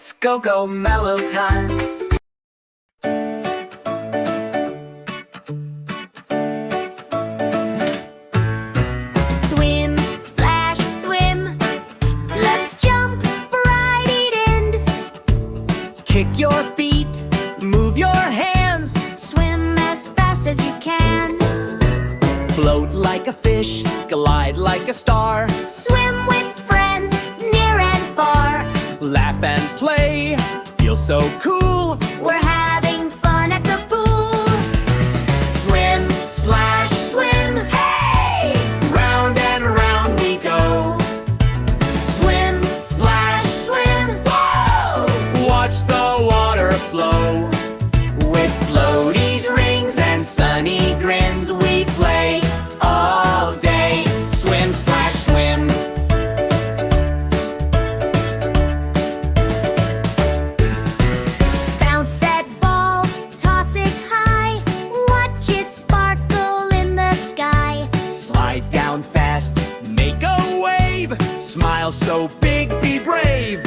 It's Gogo Melo time. Swim, splash, swim. Let's jump right in. Kick your feet, move your hands. Swim as fast as you can. Float like a fish, glide like a star. Swim with friends, near and far. Laugh and play, feel so cool. We're having fun at the pool. Swim, splash, swim. Hey! Round and round we go. Swim, splash, swim. Whoa! Watch the water flow. With floaties, rings, and sunny grins, we play all day. Swim, splash, swim. Bounce that ball, toss it high. Watch it sparkle in the sky. Slide down fast, make a wave. Smile so big, be brave.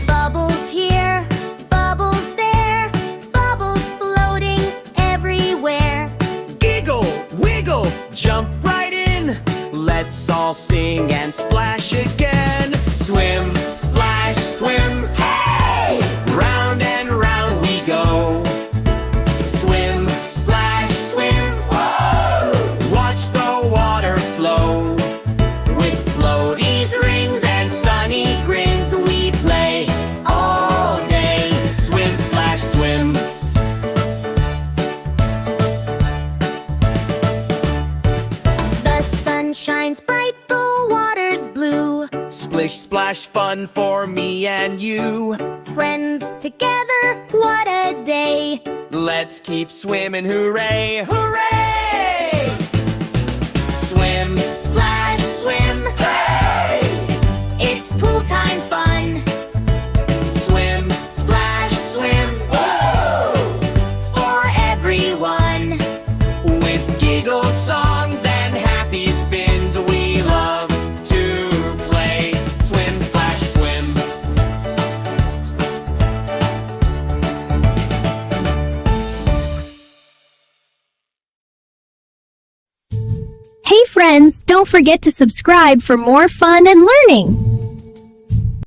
Bubbles here, bubbles there. Bubbles floating everywhere. Giggle, wiggle, jump right in. Let's all sing and splash again. Swim, splash, swim. Hey! Round and round we go. Swim, splash, swim. Whoa! Watch the water flow. With floaties, rings, and sunny grins, we play all day. Swim, splash, swim. The sun shines bright, the water's blue. Splish, splash, fun for me and you. Friends together, what a day. Let's keep swimming, hooray, hooray! Swim, Splash, swim, hey! It's pool time fun. swim, Splash, swim, woo! For everyone. with giggle songs and happy spins, we love to play. Swim, splash, swim. Hey friends, don't forget to subscribe for more fun and learning.